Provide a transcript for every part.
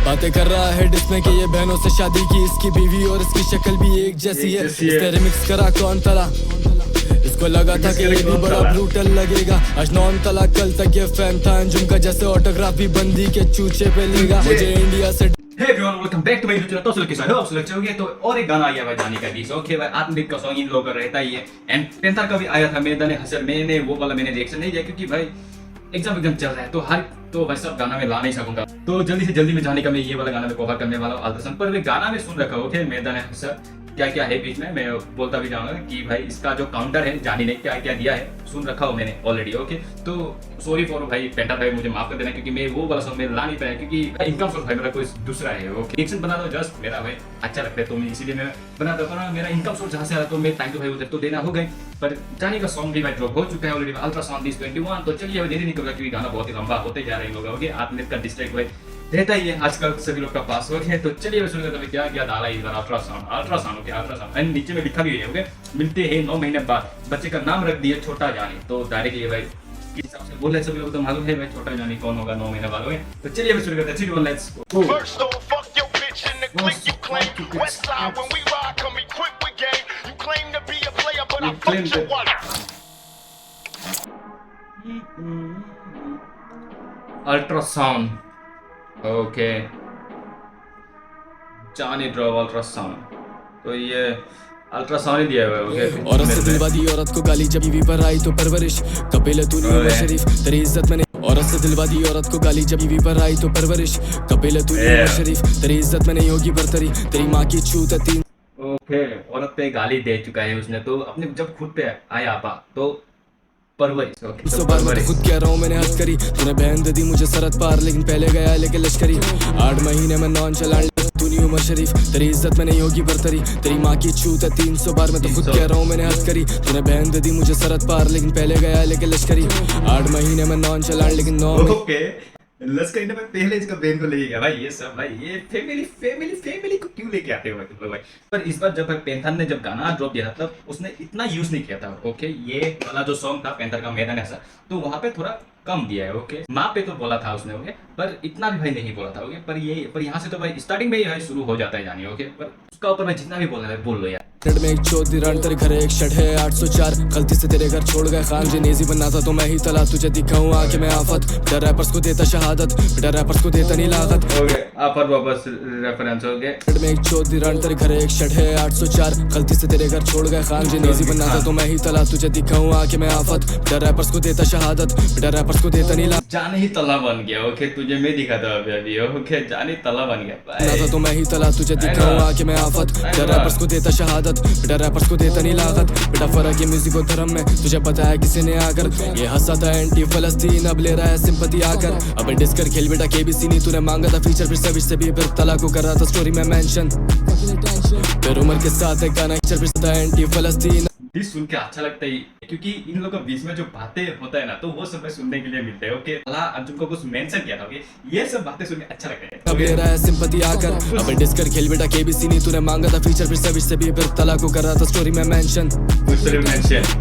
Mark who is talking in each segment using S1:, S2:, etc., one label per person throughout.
S1: बातें कर रहा है जिसमें कि ये बहनों से शादी की, इसकी बीवी और इसकी शक्ल भी एक जैसी है। इसने रिमिक्स करा कौन तला, इसको लगा था कि ये भी बड़ा ब्रूटल लगेगा। आज नॉन तला, कल तक ये फैन था अंजुम का, जैसे ऑटोग्राफ भी बंदी के चूचे पे लेगा। मुझे इंडिया से
S2: Hey everyone, welcome back to my YouTube channel। तो सुलग के साथ आप सुलग चलोगे। तो और एक गाना आया भाई जाने का बीच, ओके भाई आत्मगीत का सॉन्ग इन लोगों का रहता ही है। एंड पेंथर का भी आया था मैदान हसर, मैंने वो वाला मैंने रिएक्शन नहीं दिया क्योंकि भाई एग्जाम चल रहा है तो भाई सब गाना में ला नहीं सकूंगा। तो जल्दी से जल्दी में जाने का मैं ये वाला गाना में कवर करने वाला हूँ अल्ट्रासाउंड पर। मैं गाना में सुन रखा ओके मैदान हसर क्या क्या है बीच में, मैं बोलता भी जाऊंगा कि भाई इसका जो काउंटर है जानी ने क्या क्या दिया है सुन रखा हो मैंने ऑलरेडी। ओके तो सॉरी फॉर भाई पेंटर भाई, मुझे माफ कर देना क्योंकि मैं वो वाला सॉन्ग में ला नहीं पाया क्योंकि इनकम सोर्स भाई मेरा कोई दूसरा है। ओके रिएक्शन बना दो जस्ट मेरा भाई अच्छा लगता है तो मैं इसीलिए मैं बना देता हूँ। मेरा इनकम सोर्स जहाँ से आ रहा तो मैं टाइम तो भाई उधर तो देना हो गए, पर जाने का सॉन्ग भी भाई ड्रॉप हो चुका है ऑलरेडी अल्ट्रासाउंड 21। तो चलिए देरी नहीं करूंगा क्योंकि गाना बहुत ही लंबा होते जा रहे होगा। ओके आत्मनिर्भर का डिस्ट्रैक्ट भाई रहता ही है आजकल सभी लोग का पास हो गया। तो चलिए सुनिए तो क्या क्या डाला इस बार अल्ट्रासाउंड ओके अल्ट्रासाउंड एंड नीचे में लिखा भी है ओके मिलते हैं 9 महीने बाद, बच्चे का नाम रख दिया छोटा जानी। तो डायरेक्ट ये भाई किस हिसाब से बोल रहे सभी लोग तो मालूम है भाई छोटा जानी कौन होगा 9 महीने बाद। ओके तो चलिए शुरू करते हैं। चलिए let's go.
S3: First off, fuck your bitch in the clique you claim. West side when we ride, come equipped with game. You claim to be a player, but I fucked your wife.
S2: Ultrasound okay जानी drop ultrasound, तो ये ultrasound ही दिया हुआ है okay.
S1: औरत से दिलवा दी औरत को गाली, जब बीवी पर आई तो परवरिश, कपिल तूने उमर शरीफ तेरी इज्जत मैंने। औरत से दिलवा दी औरत को गाली, जब बीवी पर आई तो परवरिश, कपिल तूने उमर शरीफ तेरी इज्जत में नहीं होगी बरतरी, तेरी माँ की छूत है 3।
S2: ओके औरत पे गाली दे चुका है उसने, तो अपने जब खुद पे आया आपा तो परवरिश ओके तो
S1: परवरिश खुद कह रहा हूँ मैंने हद करी, तूने बहन दे दी मुझे सरहद पार, लेकिन पहले गया लेके लश्करी। 8 महीने में नॉन चलान तूनी उमर शरीफ तेरी इज्जत में नहीं होगी बरतरी, तेरी माँ की छूत है 300 बार। मैं तो खुद कह रहा हूँ मैंने हद करी, तूने बहन दे दी मुझे सरहद पार, लेकिन पहले गया लेके लश्करी। 8 महीने में नॉन चलान लेकिन 9
S2: ओके लश्करी ने पहले इसका बहन को ले गया भाई। ये सब भाई ये फैमिली को क्यों लेके आते हो भाई। पर इस बार जब पेंथर ने जब गाना ड्रॉप दिया था तब उसने इतना यूज नहीं किया था ओके। ये वाला जो सॉन्ग था पेंथर का मैदान ऐसा, तो वहां पे थोड़ा कम दिया है ओके। माँ पे तो बोला था उसने ओके, पर इतना भी भाई नहीं बोला था ओके। पर यहाँ से तो भाई स्टार्टिंग में ही भाई शुरू हो जाता है जानी ओके। पर उसका ऊपर भाई जितना भी बोलना है बोल लो यार।
S1: में एक चौधरी रान तेरे घर एक शट है 804, गलती से तेरे घर छोड़ गए खान जी नेजी बनना था तो मैं ही तला, तुझे दिखाऊं आके मैं आफत, बेटा रैपर्स को देता शहादत, बेटा रैपर्स को देता नहीं लागत।
S2: ओके आप वापस रेफरेंस हो गए।
S1: में एक चौधरी रान तेरे घर एक शट है 804, गलती से तेरे घर छोड़ गए खान जी नेजी बनना था तो मैं ही तला, तुझे दिखाऊं आके मैं आफत, बेटा रैपर्स को देता शहादत, बेटा रैपर्स को देता नहीं लागत।
S2: जाने ही तला बन गया ओके, तुझे मैं दिखाता हूं अभी ओके। जाने तला बन गया
S1: था तो मैं ही तला, तुझे दिखाऊं आके मैं आफत, बेटा रैपर्स को देता शहादत, बेटा रैपर्स को देता नहीं लागत। बेटा फर्क है म्यूजिक और धर्म में, तुझे पता है किसी ने आकर ये हंसा था एंटी फलस्तीन, अब ले रहा है सिंपैथी आकर। अब डिस्कर खेल बेटा केबीसी नहीं, तूने मांगा था फीचर फिर सर्विस से भी फिर तला को कर रहा था स्टोरी में मेंशन, फिर उमर के साथ है गाना फिर था एंटी फलस्तीन।
S2: दिस सुन के अच्छा लगता है क्योंकि इन लोगों के बीच में जो बातें होता है ना तो वो सब सुनने के लिए मिलते हैं ओके। अल्लाह अर्जुन को कुछ मेंशन किया था ओके, ये सब बातें सुन के अच्छा लगता है।
S1: अब ले रहा है सिंपैथी आकर, अब डिस्कर खेल बेटा केबीसी नहीं, तूने मांगा था फीचर फिर सर्विस से भी फिर तला को कर रहा था स्टोरी में मेंशन,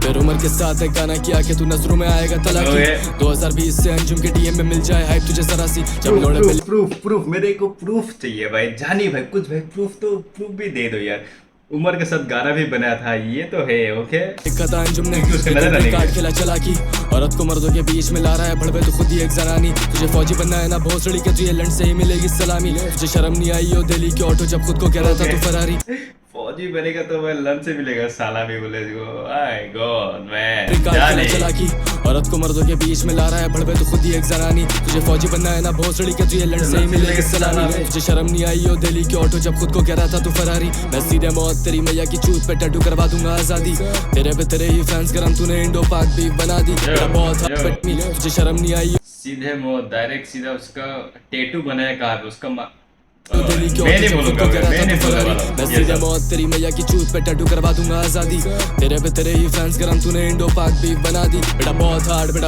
S1: फिर उमर के साथ है गाना किया कि तू नजरों में आएगा तला की। 2020 से अंजुम के डीएम में मिल जाए हाइप तुझे जरा सी, जब लोड़े
S2: प्रूफ मेरे को प्रूफ चाहिए भाई जानी भाई, कुछ भाई प्रूफ भी दे दो यार। उमर के साथ गाना भी बनाया था ये तो है ओके।
S1: लिखा था अंजुम ने कार्ड खेला चला की, औरत को मर्दों के बीच में ला रहा है भड़वे तो खुद ही एक जनानी, तुझे फौजी बनना है ना भोसड़ी के तुझे लंड से ही मिलेगी सलामी, तुझे शर्म नहीं आई हो दिल्ली के ऑटो जब खुद को कह रहा था तू फरारी।
S2: फौजी बनेगा तो मैं लंच से मिलेगा साला भी बोले आई गॉड मैन जाने
S1: चला की, औरत को मर्दों के बीच में ला रहा है भड़वे तो खुद ही एक जनानी, तुझे फौजी बनना है ना भोसड़ी के तुझे लंड से ही मिलेगी सलामी, तुझे शर्म नहीं आई हो दिल्ली के ऑटो जब खुद को कह रहा था तू फरारी। मैं सीधे मौत तेरी मैया की चूत पे टैटू करवा दूंगा आजादी, तेरे पे तेरे ही फैंस गरम, तूने इंडो पाक बीफ बना दी, बहुत तुझे शर्म नहीं आई।
S2: सीधे मौत डायरेक्ट सीधा उसका टैटू बनाया कहा उसका
S1: दिल्ली क्यों
S2: मैं नहीं
S1: तुझे खुद
S2: बोलूंगा
S1: को कह रहा
S2: मैं
S1: था
S2: नहीं
S1: तू
S2: बोलने
S1: फरारी।
S2: वाला
S1: मैं
S2: ये
S1: सीधे
S2: सब।
S1: मौत तेरी मैया की चूत पे टैटू करवा दूंगा आजादी। तेरे पे तेरे ही फैंस गरम तूने इंडो पाक बीफ बना दी। बेटा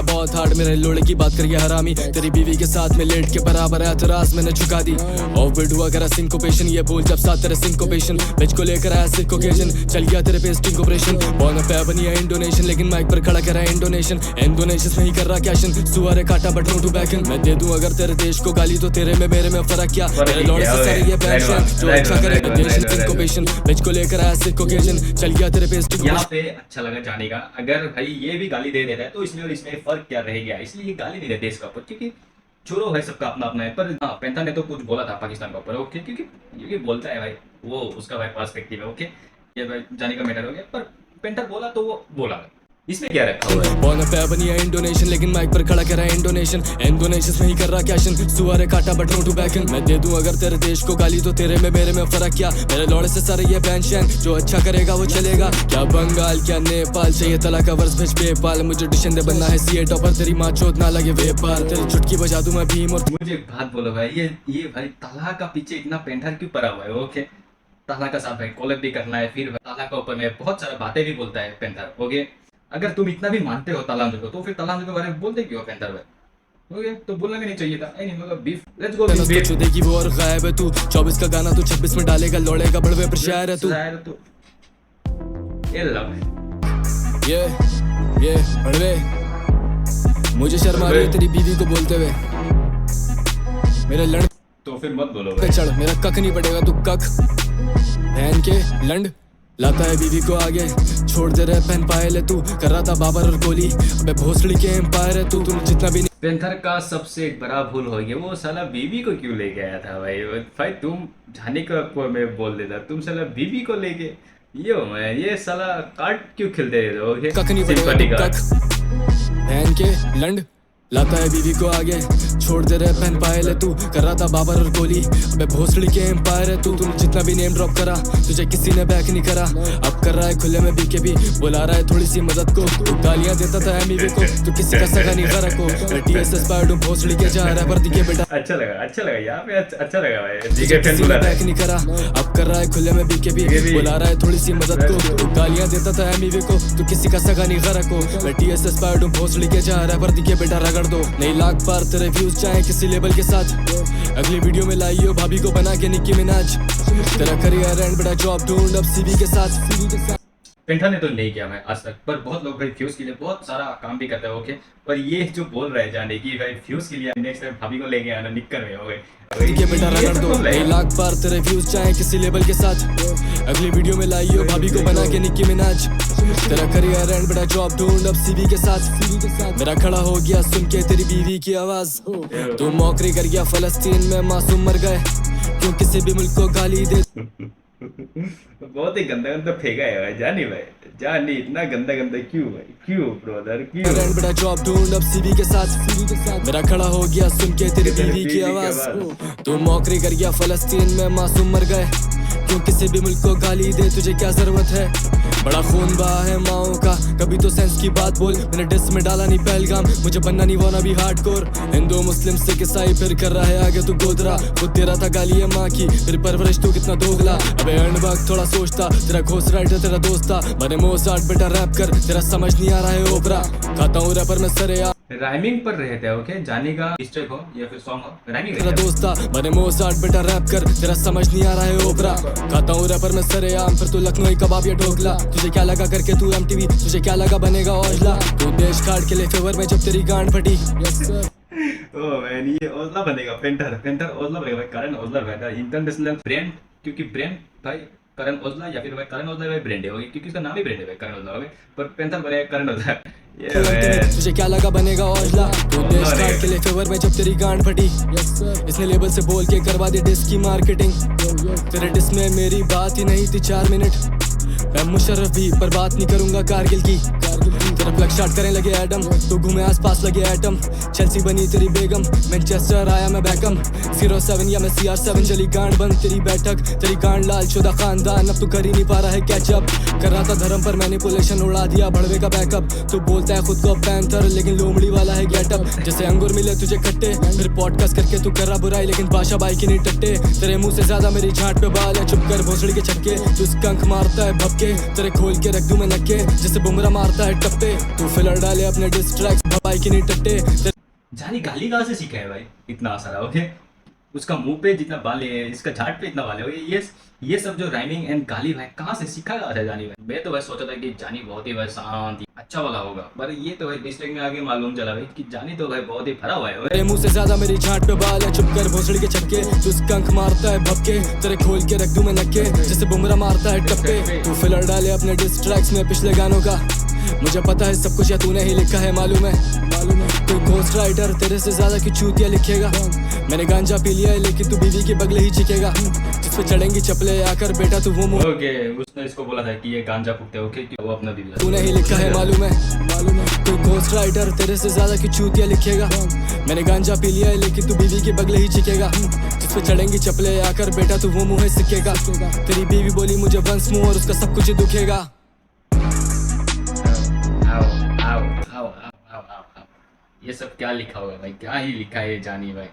S1: बहुत हार्ड मेरे लोड़े की बात करिए हरामी। तेरी बीवी के साथ में लेट के बराबर एतराज मैंने झुका दी। ऑफ बीट हुआ करा सिंकोपेशन ये बोल जब साथ तेरे सिंकोपेशन बिच को लेकर आया सिक ओकेजन चल गया तेरे पे स्टिंग ऑपरेशन। बॉर्न पे बनी है इंडोनेशन लेकिन माइक पर खड़ा करा इंडोनेशन इंडोनेशियस में ही कर रहा कैशन सुअर काटा बट नो टू बैकन। मैं दे दूं अगर तेरे देश को गाली तो तेरे में मेरे में फर्क क्या। मेरे लौड़े से सारे ये बैशन जो अच्छा करे देश सिंकोपेशन बिच को लेकर आया सिक ओकेजन चल गया तेरे पे स्टिंग।
S2: यहाँ पे अच्छा लगा जाने का अगर भाई ये भी गाली दे देता है तो इसमें और इसमें फर्क क्या रह गया। इसलिए ये गाली नहीं देते इसका ऊपर क्योंकि छोड़ो भाई सबका अपना अपना है। पर हाँ पेंथा ने तो कुछ बोला था पाकिस्तान के ऊपर ओके क्योंकि बोलता है भाई वो उसका भाई पर्सपेक्टिव है ओके ये भाई जाने का मैटर हो गया। पर पेंथा बोला तो वो बोला इसमें क्या रखा हुआ है।
S1: बॉर्न पे बनी है इंडोनेशन लेकिन माइक पर खड़ा करा इंडोनेशन इंडोनेशियस में ही कर रहा कैशन सुअर काटा बट नो टू बैकन। मैं दे दूं अगर तेरे देश को गाली तो तेरे में मेरे में फर्क क्या। मेरे लौड़े से सारे ये पेंशन जो अच्छा करेगा वो चलेगा। क्या बंगाल क्या नेपाल चाहिए तला का वर्ष भेज पेपाल। मुझे डिशन दे बनना है सीए टॉपर तेरी माँ चोट ना लगे वेपार। तेरी चुटकी बजा दूं मैं भीम और
S2: मुझे एक बात बोलो भाई ये भाई ताला का पीछे इतना पेंटर क्यों पड़ा हुआ है ओके। ताला का साथ भाई कोलैब भी करना है फिर ताला का ऊपर में बहुत सारा बातें भी बोलता है पेंटर ओके। अगर तुम इतना भी मानते हो तालांजो को तो फिर तालांजो के बारे में बोलते क्यों पेंटर भाई ओके। तो बोलना भी नहीं चाहिए था नहीं मतलब बीफ लेट्स गो बीफ
S1: देगी वो और गायब है तू 24 का गाना तू 26 में डालेगा लौड़ेगा बड़वे पर शायर है तू।
S2: ये लव
S1: ये बड़वे मुझे शर्म आ रही है तेरी बीवी को बोलते हुए मेरे लड़
S2: तो फिर मत बोलो
S1: पे
S2: भाई।
S1: चढ़ मेरा कक नहीं पड़ेगा तू कक बहन के लंड लाता है बीवी को आगे छोड़ दे रहे पहन पाए ले तू कर रहा था बाबर और गोली अबे भोसड़ी के एम्पायर है तू जितना भी
S2: पेंथर का सबसे एक बड़ा भूल हो गया वो साला बीवी को क्यों लेके आया था भाई तुम जाने को मैं बोल देता तुम साला बीवी को लेके ये साला कार्ड क्यों खेलते रहे
S1: कक नहीं पड़ेगा तू कक बहन के लंड लाता है बीवी को आगे छोड़ दे रहे पहन पाए ले तू कर रहा था बाबर और गोली अबे भोसड़ी के एम्पायर है तू जितना भी नेम ड्रॉप करा तुझे किसी ने बैक नहीं करा। अब कर रहा है खुले में बीके भी बुला रहा है थोड़ी सी मदद को तू गालियां देता था एमवी को तू किसी का सगा नहीं गरा को मैं टीएसएस पार्ट हूं भोसड़ी के जा रहा पर दिखे बेटा
S2: अच्छा लगा यहाँ पे अच्छा लगा भाई
S1: तुझे किसी ने बैक नहीं करा। अब कर रहा है खुले में बीके भी बुला रहा है थोड़ी सी मदद को तू गालियां देता था एमवी को तू किसी का सगा नहीं गरा को मैं टीएसएस पार्ट हूं भोसड़ी के जा रहा पर दिखे बेटा रगड़ दो नहीं लाख बार तेरे व्यूज चाहे किसी लेवल के साथ। अगली वीडियो में लाइयो भाभी को बना के निक्की मिनाज तेरा करियर एंड बड़ा जॉब ढूंढ अब सीवी के साथ।
S2: पेंथा ने तो नहीं किया मैं आज तक पर बहुत लोग भाई फ्यूज के लिए बहुत सारा काम भी करते हैं ओके। पर ये जो बोल रहे हैं जाने की भाई फ्यूज के लिए नेक्स्ट टाइम भाभी को लेके आना निक्कर में हो गए
S1: ये बेटा रगड़ दो नहीं लाख बार तेरे व्यूज चाहे किसी लेवल के साथ। अगली वीडियो में लाइयो भाभी को बना के निक्की मिनाज तेरा करियर एंड बड़ा जॉब ढूंढ अब सीवी के साथ। मेरा खड़ा हो गया सुन के तेरी बीवी की आवाज तू मौकरी कर गया फलस्तीन में मासूम मर गए क्यों किसी भी मुल्क को गाली दे।
S2: बहुत ही गंदा फेंका है भाई जानी इतना गंदा क्यों ब्रदर क्यों
S1: बड़ा जॉब ढूंढ अब सीवी के साथ। मेरा खड़ा हो गया सुन के तेरी बीवी की आवाज तू मौकरी कर गया फलस्तीन में मासूम मर गए क्यों किसी भी मुल्क को गाली दे तुझे क्या जरूरत है। बड़ा खून बहा है माओ का कभी तो सेंस की बात बोल मैंने डिस में डाला नहीं पहलगाम मुझे बनना नहीं वाना भी हार्डकोर हिंदू मुस्लिम सिख ईसाई फिर कर रहा है आगे तू गोदरा खुद दे रहा था गाली है माँ की फिर परवरिश तू कितना दोगला अबे अर्नबाग थोड़ा सोचता तेरा घोस्ट राइटर तेरा दोस्त था बने मोसार्ट बेटा रैप कर तेरा समझ नहीं आ रहा है ओपरा खाता हूँ रैपर में सरे
S2: राइमिंग पर रहते हैं ओके जाने का स्टेप हो या फिर सॉन्ग हो राइमिंग
S1: तेरा दोस्त था बने मोसार्ट बेटा रैप कर तेरा समझ नहीं आ रहा है ओपरा खाता हूँ रैपर में सरे आम फिर तू लखनऊ कबाब या ढोकला तुझे क्या लगा करके तू एमटीवी तुझे क्या लगा बनेगा औजला तू देश कार्ड के लिए फेवर में जब तेरी गांड फटी।
S2: ओ मैन ये ओजला बनेगा पेंटर ओजला बनेगा भाई करण ओजला बनेगा इंटरनेशनल ब्रांड क्योंकि ब्रांड भाई करण ओजला या फिर भाई करण ओजला भाई ब्रांड है होगी क्योंकि उसका नाम ही ब्रांड है भाई करण ओजला होगी पर पेंटर बनेगा करण ओजला
S1: तुझे क्या लगा बनेगा औजला तू देश कार्ड के लिए फेवर में जब तेरी गांड फटी। इसने लेबल से बोल के करवा दी डिस्क की मार्केटिंग तेरे डिस्क में मेरी बात ही नहीं थी 4 मिनट मैं मुशर्रफ भी पर बात नहीं करूंगा कारगिल की। तेरा प्लग शॉट करने लगे एडम, तू घूमे आसपास लगे एटम, चेल्सी बनी तेरी बेगम, मैनचेस्टर आया मैं बैकम, 07 या मैं CR7 चली गांड बंद तेरी बैठक, तेरी गांड लाल शुदा खानदान, अब तू कर ही नहीं पा रहा है कैचअप, कर रहा था धर्म पर मैनिपुलेशन, उड़ा दिया भड़वे का बैकअप, तू बोलता है खुद को पैंथर लेकिन लोमड़ी वाला है गेटअप, जैसे अंगूर मिले तुझे खट्टे, फिर पॉडकास्ट करके तू कर रहा बुराई लेकिन बादशाह बाई की नहीं टट्टे, तेरे मुंह से ज्यादा मेरी झांट पे बाल है, चुप कर भोसड़ी के छक्के, तू स्कंक मारता है भपके, तेरे खोल के रख दूं मैं नक्के, जैसे बुमरा मारता है टप्पे, तू फिलर डाले अपने डिस्ट्रैक्ट बाई की नहीं टट्टे।
S2: जानी गाली कहाँ से सीखा है भाई इतना सारा? ओके, उसका मुंह पे जितना बाल है, इसका झाट पे इतना बाल है, ये सब जो राइमिंग एंड गाली भाई कहाँ से सीखा था जानी भाई? मैं तो भाई सोचा था कि जानी बहुत ही भाई शांत अच्छा वाला होगा, पर ये तो भाई डिस्ट्रिक्ट में आगे मालूम चला भाई कि जानी तो भाई बहुत ही भरा हुआ है।
S1: तेरे मुंह से ज्यादा मेरी झांट पे बाल है, चुप कर भोसड़ी के छक्के, तू स्कंक मारता है भपके, तेरे खोल के रख दूं मैं नक्के, जैसे बुमरा मारता है टप्पे, तू फिलर डाले अपने डिस्ट्रैक्ट्स में पिछले गानों का, मुझे पता है सब कुछ या तूने ही लिखा है मालूम है कोई घोस्ट राइटर तेरे से ज्यादा की चूतिया लिखेगा, मैंने गांजा पी लिया है लेकिन तू बीवी के बगले ही चिकेगा, जिस पे चढ़ेंगी चपले आकर बेटा तू वो
S2: ओके, उसने इसको बोला था कि ये गांजा फूकते हो कि वो अपना बीवी,
S1: तूने ही लिखा है मालूम है कोई घोस्ट राइटर तेरे से ज्यादा की चूतिया लिखेगा, मैंने गांजा पी लिया है लेकिन तू बीवी के बगले ही चिकेगा, जिस पे चढ़ेंगी चपले आकर बेटा तू वो मुँह सिकेगा, तेरी बीवी बोली मुझे वंस मुँह और उसका सब कुछ दुखेगा।
S2: ये सब क्या लिखा होगा भाई? क्या ही लिखा है जानी भाई।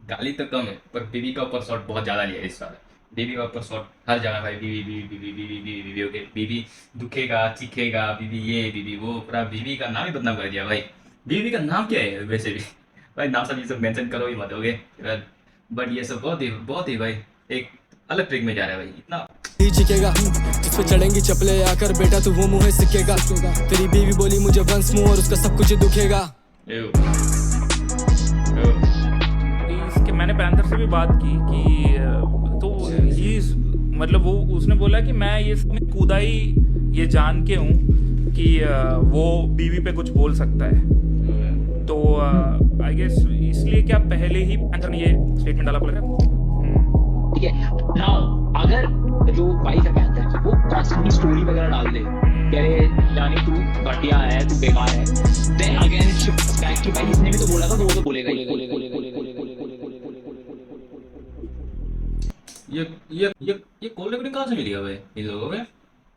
S2: गाली तो कम है पर बीवी का ऊपर शॉट बहुत ज्यादा लिया इस बार। बीवी का ऊपर शॉट हर जगह भाई, बीवी बीवी बीवी बीवी बीवी बीवी ओके, बीवी दुखेगा चीखेगा, बीवी ये बीवी वो, पूरा बीवी का नाम ही बदनाम कर दिया भाई। बीवी का नाम क्या है वैसे भी भाई? नाम सब ये सब मेंशन करो ही मत ओके, बट ये सब बहुत ही भाई एक अलग ट्रिक में जा रहा है भाई। इतना
S1: चिकेगा जिस पे चढ़ेंगी चपले आकर बेटा तू वो मुँह सिकेगा, तेरी बीवी बोली मुझे वंस मुँह और उसका सब कुछ दुखेगा।
S4: इसके मैंने पैंथर से भी बात की कि तो ही मतलब वो उसने बोला कि मैं ये कूदा ही ये जान के हूँ कि वो बीवी पे कुछ बोल सकता है, तो आई गेस इसलिए क्या पहले ही पैंथर ने ये स्टेटमेंट डाला बोला
S5: ठीक है। नाउ अगर जो वाइफ है पैंथर की वो कॉन्स्टेंटली स्टोरी वगैरह डाल दे कह रहे जानी तू घटिया है तू बेकार है, देन अगेन शिफ्ट बैक कि भाई इसने भी तो बोला था तो वो तो बोलेगा ही।
S2: ये कॉल रिकॉर्डिंग कहाँ से मिली है भाई इन लोगों में?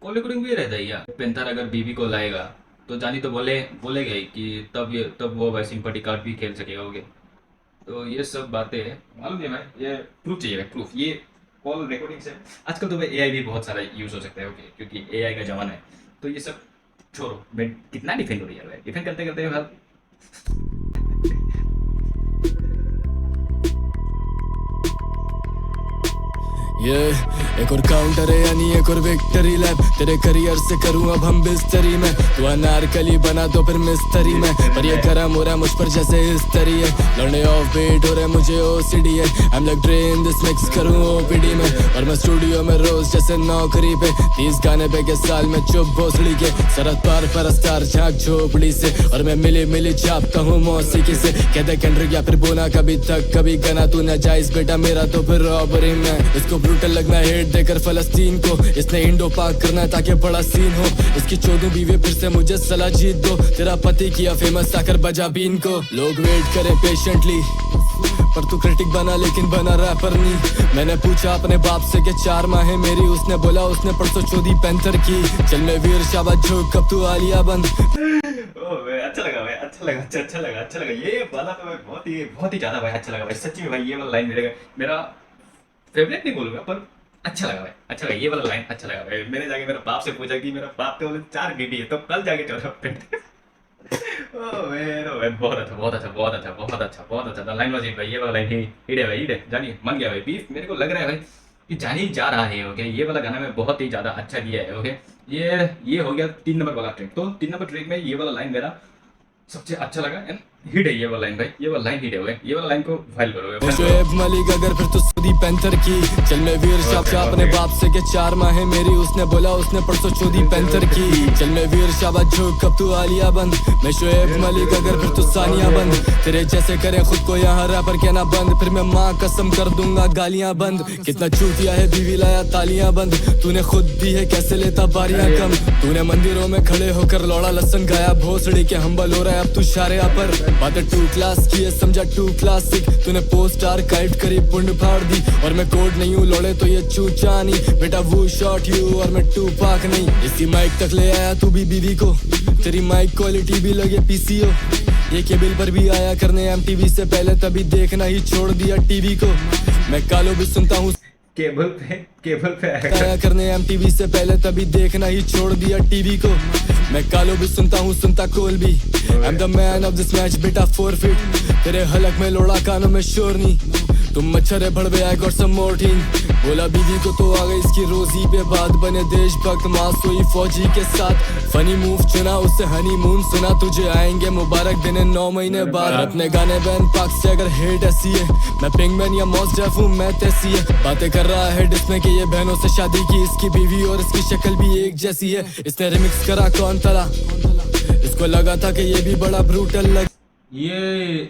S2: कॉल रिकॉर्डिंग भी रहता है यार। पैंथर अगर बीवी को लाएगा तो जानी तो बोलेगा ही कि तब वो भाई सिंपैथी कार्ड भी खेल सकेगा ओके। तो ये सब बातें मालूम नहीं भाई, ये प्रूफ चाहिए भाई, प्रूफ। ये कॉल रिकॉर्डिंग से आजकल तो भाई एआई भी बहुत सारा यूज हो सकता है ओके, क्योंकि एआई का जमाना है। तो ये सब छोड़ो, मैं कितना डिफेंड हो रही है भाई, डिफेंड करते करते भाई
S1: ये एक और काउंटर है यानी एक और विक्ट्री लैप, तेरे करियर से करूँ अब हम बिस्तरी में, तू अनारकली बना तो फिर मिस्त्री में, पर ये गरम हो रहा है मुझ पर जैसे हिस्टरी है, लड़ने ऑफ बीट हो रहे मुझे ओसीडी है, I am like drain this mix करूँ ओपीडी में, और मैं स्टूडियो में रोज जैसे नौकरी पे, 30 गाने पे के साल में चुप भोसड़ी के, सरहद पार पर स्टार झांक झोपड़ी से, और मैं मिली छापता हूँ मौसीकी से, कहते केंड्रिक या फिर बोना कभी तक कभी गना, तू नाजायज बेटा मेरा तो फिर रॉबरी में, इसको ब्रूटल लगना हेट देकर फलस्तीन को, इसने इंडो पाक करना ताकि बड़ा सीन हो, इसकी 14 बीवी फिर से मुझे सलाह जीत दो, तेरा पति किया फेमस आकर बजा बीन को, लोग वेट करें पेशेंटली पर तू क्रिटिक बना लेकिन बना रैपर नहीं, मैंने पूछा अपने बाप से कि 4 माह है मेरी, उसने बोला उसने परसों चोदी पैंथर की, चल मैं वीर शाबाश झोंक कब तू आलिया बंद।
S2: अच्छा लगा भाई, अच्छा लगा ये वाला तो भाई बहुत ही ज्यादा भाई अच्छा लगा भाई, सच्ची में भाई ये वाला लाइन मेरा फेवरेट नहीं बोलूंगा पर अच्छा लगा भाई, अच्छा लगा ये वाला लाइन, अच्छा लगा भाई। मैंने जाके मेरे बाप से पूछा कि मेरा बाप तो 4 बीबी है, तो कल जाके 14 पेट बहुत अच्छा लाइन वाजी भाई, ये वाला लाइन हिट है भाई, हिट है जानिए, मन गया भाई बीफ। मेरे को लग रहा है भाई कि जानी जा रहा है ओके, ये वाला गाना में बहुत ही ज्यादा अच्छा दिया है ओके। ये हो गया 3 नंबर वाला ट्रैक, तो 3 नंबर ट्रैक में ये वाला लाइन मेरा सबसे अच्छा लगा एंड हिट है ये वाला लाइन भाई, ये वाला लाइन हिट है भाई, ये वाला लाइन को फाइल करो।
S1: शोएब मलिक अगर फिर तो सऊदी पैंथर की चल मैं वीर शाह अपने बाप से के 4 माह है मेरी उसने बोला उसने परसों चौदी पैंथर की चल मैं वीर शाह झोंक कब तू आलिया बंद मैं शोएब मलिक अगर फिर तो सानिया बंद तेरे जैसे करे खुद को यहाँ रैपर कहना बंद फिर मैं माँ कसम कर दूंगा गालियां बंद कितना चूतिया है बीवी लाया तालियां बंद तूने खुद दी है कैसे लेता बारियां कम तूने मंदिरों में खड़े होकर लौड़ा लसन गाया भोसड़ी के हम्बल हो रहा है अब तू शारिया पर बातें 2 क्लास की है समझा 2 क्लासिक तूने पोस्ट आर्काइव करी पुंड फाड़ दी और मैं कोड नहीं हूँ लौड़े तो ये चूचा नहीं बेटा वो शॉट यू और मैं 2 पाक नहीं इसी माइक तक ले आया तू भी बीवी को तेरी माइक क्वालिटी भी लगे पीसीओ ये केबल पर भी आया करने एमटीवी से पहले तभी देखना ही छोड़ दिया टीवी को मैं कालो भी सुनता हूँ
S2: केबल पे
S1: आया करने एमटीवी से पहले तभी देखना ही छोड़ दिया टीवी को मैं कालो भी सुनता हूँ सुनता कोल भी I am the man of this match बेटा 4 फीट तेरे हलक में लोड़ा कानों में शोर नहीं तुम मच्छर है भड़वे I got some more team बोला बीवी को तो आ गई इसकी रोजी पे बात बने देशभक्त मां सोई फौजी के साथ फनी मूव चुना उससे हनीमून सुना तुझे आएंगे मुबारक दिन 9 महीने बाद अपने गाने बैन पाक से अगर हेट ऐसी है मैं पिंगमैन या मॉस डेफ हूँ मैं तैसी है बातें कर रहा है जिसमें कि ये बहनों से शादी की इसकी बीवी और इसकी शक्ल भी एक जैसी है इसने रिमिक्स करा कौन तला इसको लगा था कि ये भी बड़ा ब्रूटल लग
S2: ये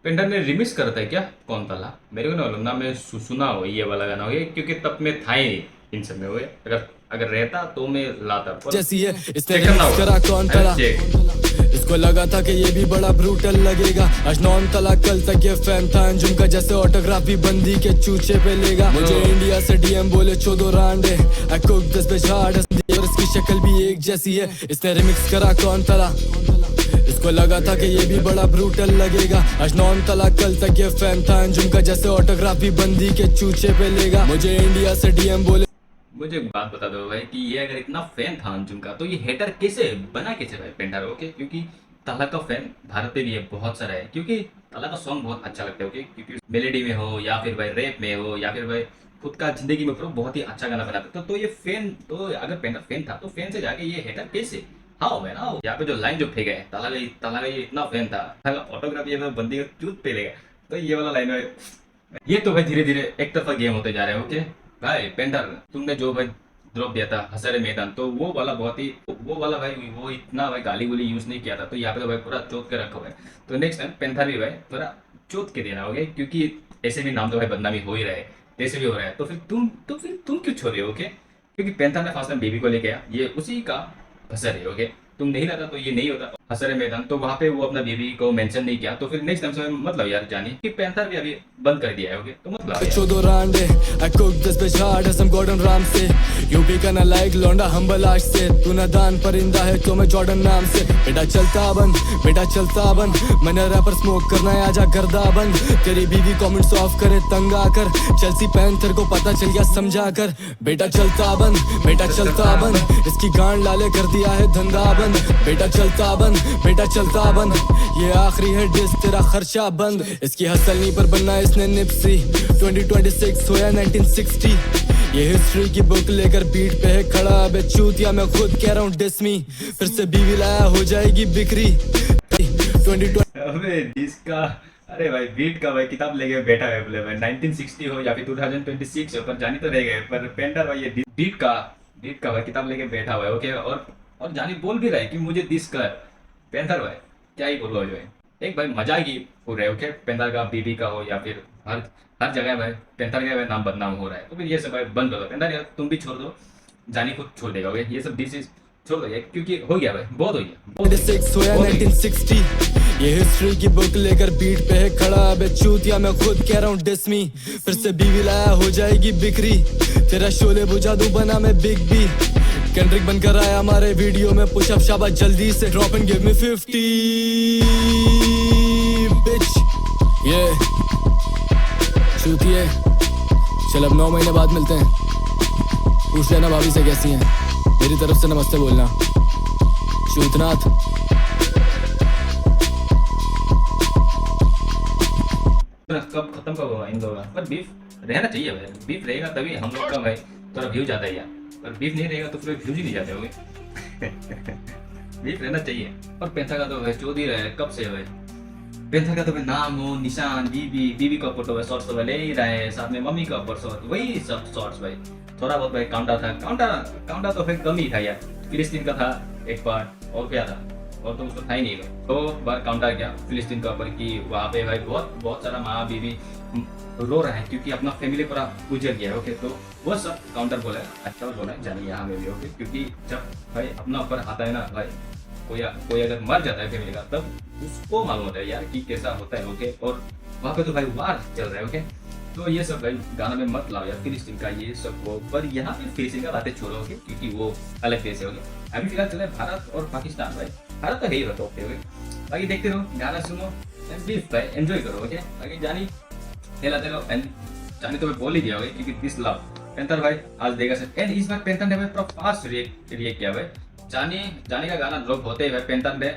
S2: पेंटर ने रिमिक्स करता है क्या कौन तला मेरे को ना मैं सुना हो ये वाला गाना हो गया क्योंकि तब मैं था ही इन सब में हुए अगर रहता तो मैं लाता
S1: जैसी है इसने रिमिक्स करा कौन तला इसको लगा था कि ये भी बड़ा ब्रूटल लगेगा आज 9 तला कल तक ये फैन था अंजुम का जैसे ऑटोग्राफी बंदी के चूचे पे लेगा मुझे इंडिया से डीएम बोले 14 rounds I cook this bitch hard और इसकी शक्ल भी एक जैसी है इसने रिमिक्स करा कौन तला इसको लगा था कि ये भी बड़ा ब्रूटल लगेगा आज 9 तला कल तक ये फैन था अंजुम का जैसे ऑटोग्राफी बंदी के चूचे पे लेगा मुझे इंडिया से डीएम बोले
S2: मुझे एक बात बता दो भाई कि ये अगर इतना फैन था अंजुम का तो ये हेटर कैसे बना कैसे भाई पेंटर ओके क्योंकि तला का फैन भारत में भी है बहुत सारा है क्योंकि तला का सॉन्ग बहुत अच्छा लगता है ओके क्योंकि मेलेडी में हो या फिर भाई रैप में हो या फिर भाई खुद का जिंदगी में बहुत ही अच्छा गाना बनाता तो ये फैन तो अगर पेंटर फैन था तो फैन से जाके ये हेटर कैसे हाँ मैं ना यहाँ पे जो लाइन जो फेंका है तला का ये इतना फैन था ऑटोग्राफ ये बंदी का चूत पे लेगा तो ये वाला लाइन है ये तो भाई धीरे धीरे एक तरफा गेम होते जा रहे हैं ओके भाई पेंटर तुमने जो भाई ड्रॉप दिया था हसरे मैदान तो वो वाला भाई वो इतना भाई गाली गुली यूज नहीं किया था तो यहाँ पे तो भाई पूरा चोट के रखा हुआ है तो नेक्स्ट टाइम पेंथर भी भाई थोड़ा चोट के देना होगा क्योंकि ऐसे भी नाम तो भाई बदनामी हो ही रहा है ऐसे भी हो रहा है तो फिर तुम क्यों छोड़ रहे हो ओके क्योंकि पेंथर ने फर्स्ट टाइम बेबी को लेके आया ये उसी का हसर है ओके तुम नहीं रहता तो ये नहीं होता हसरे मैदान तो वहाँ पे वो अपना बेबी को मेंशन नहीं किया तो फिर नेक्स्ट टाइम से मतलब यार जानिए कि पैंथर भी अभी बंद कर दिया है ओके तो मतलब
S1: 14 rounds I cook this bitch hard as Gordon Ramsay UP का ना लाइक लौंडा हम्बल आज से तू ना दान परिंदा है तो मैं जॉर्डन नाम से बेटा चलता बंद मैंने रैपर स्मोक करना है आजा गर्दा बंद तेरी बीवी कमेंट्स ऑफ करे तंग आकर चेल्सी पैंथर को पता चल गया समझा कर बेटा चलता बंद इसकी गांड लाले कर दिया है धंधा बंद बेटा चलता बंद ये आखिरी है डिस तेरा खर्चा बंद इसकी हसल नहीं पर बनना इसने निप्सी 2026 होया 1960 ये हिस्ट्री की बुक लेकर बीट पे है खड़ा अबे चूतिया मैं खुद कह रहा हूँ डिस मी फिर से बीवी लाया हो जाएगी बिक्री 2020
S2: अबे इसका अरे भाई बीट का भाई किताब लेके बैठा है बोले भाई 1960 हो या फिर 2026 हो पर जानी तो रह गए पर पेंटर भाई ये बीट का भाई किताब लेके बैठा हुआ है ओके और जानी बोल भी रहा है कि मुझे दिस कर पेंथर भाई क्या ही बोलो जो है एक भाई मजा ही हो रहा है ओके पेंथर का बीबी का हो या फिर हर जगह भाई पेंथर का भाई नाम बदनाम हो रहा है तो फिर ये सब भाई बंद करो पेंथर यार तुम भी छोड़ दो जानी खुद छोड़ देगा ओके ये सब डिसीज छोड़ दो क्योंकि हो गया भाई बहुत हो गया
S1: 26 होया 1960 ये हिस्ट्री की बुक लेकर बीट पे है खड़ा अबे चूतिया मैं खुद कह रहा हूँ डिस मी फिर से बीवी लाया हो जाएगी बिक्री तेरा शोले बुझा दूं बना मैं बिग बी केंड्रिक बनकर आया हमारे वीडियो में पुशअप शाबाश जल्दी से ड्रॉप एंड गिव मी 50 बिच ये चूतिए चल अब 9 महीने बाद मिलते हैं पूछ लेना भाभी से कैसी हैं मेरी तरफ से नमस्ते बोलना चूतनाथ
S2: कब खत्म कब होगा इन दोनों पर बीफ रहना चाहिए भाई बीफ रहेगा तभी हम लोग का भाई थोड़ा व्यू जाता है यार पर बीफ नहीं रहेगा तो फिर व्यूज ही नहीं जाते होंगे बीफ रहना चाहिए और पैसा का तो भाई चोद ही रहा है कब से भाई पेंथर का तो भाई नाम हो, निशान, बीबी का फोटो है, शॉर्ट्स तो भाई ले ही रहे हैं, साथ में मम्मी का शॉर्ट, वही सब शॉर्ट्स भाई। थोड़ा बहुत भाई काउंटा था, काउंटा तो फिर कम ही था यार। फिलिस्तीन का था एक पार्ट, और क्या था, और तो उसको था ही नहीं भाई। तो बार काउंटा क्या फिलिस्तीन का ऊपर कि वहाँ पे भाई बहुत सारा माँ बीबी रो रहे हैं क्योंकि अपना फैमिली पूरा गुजर गया है। ओके, तो वो सब काउंटर बोला है, अच्छा बोला है, जानिए यहाँ में भी। ओके, क्योंकि जब भाई अपना ऊपर आता है ना भाई, कोई अगर मर जाता है फैमिली का, तब उसको मालूम होता है यार कि कैसा होता है। ओके, और वहाँ पे तो भाई वार चल रहा है। ओके, तो ये सब भाई गाना में मत लाओ यार फिलिस्तीन का ये सब वो, पर यहाँ पे फिलिस्तीन का बातें छोड़ो। ओके, क्योंकि वो अलग देश है। ओके, अभी फिलहाल चले भारत और पाकिस्तान भाई। भारत तो है ही रहता है, बाकी देखते रहो, गाना सुनो, भाई एंजॉय करो। ओके, बाकी जानी खेलाते रहो, एंड जानी तो मैं बोल ही दिया होगा क्योंकि दिस लव पेंथर भाई आज देगा सर। एंड इस बार पेंथर ने भाई पूरा फास्ट रिएक्ट किया भाई। जानी का गाना ड्रॉप होते ही भाई पेंथर ने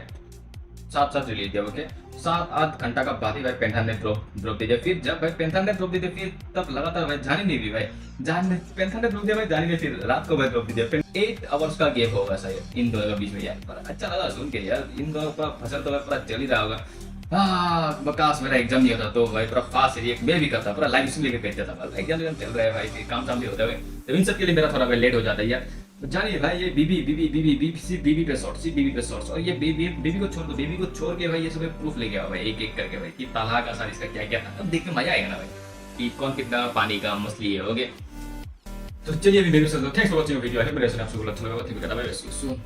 S2: साथ रिलीज दिया। ओके, 7-8 घंटा का बाद ही भाई पेंथर ने ड्रॉप दे दिया। फिर जब भाई पेंथर ने ड्रॉप दे दिया, फिर तब लगातार भाई जानी नहीं भी भाई, पेंथर ने ड्रॉप दिया भाई, जानी ने फिर रात को भाई ड्रॉप दिया। फिर 8 आवर्स का गैप होगा शायद इन दोनों के बीच में यार। पर अच्छा लगा सुन के यार, इन दोनों का फसल तो पूरा चल ही रहा होगा। हाँ, बकास मेरा एग्जाम नहीं होता तो भाई पूरा फास्ट रिएक्ट मैं भी करता, पूरा लाइव स्ट्रीम लेके भेज देता। एग्जाम चल रहा है भाई, फिर काम भी होता है, तो इन सब के लिए मेरा थोड़ा लेट हो जाता है यार। जानिए भाई ये बीबी पे शॉर्ट्स, और ये बीबी को छोड़ दो, बीबी को छोड़ के भाई ये सब प्रूफ लेके आओ भाई, एक करके भाई कि ताला का सार इसका क्या था। अब देखने मजा आएगा ना भाई कि कौन कितना पानी का मछली है। ओके, तो चलिए अभी मेरे साथ thanks for watching video. I hope मेरे से आपको अच्छा लगा।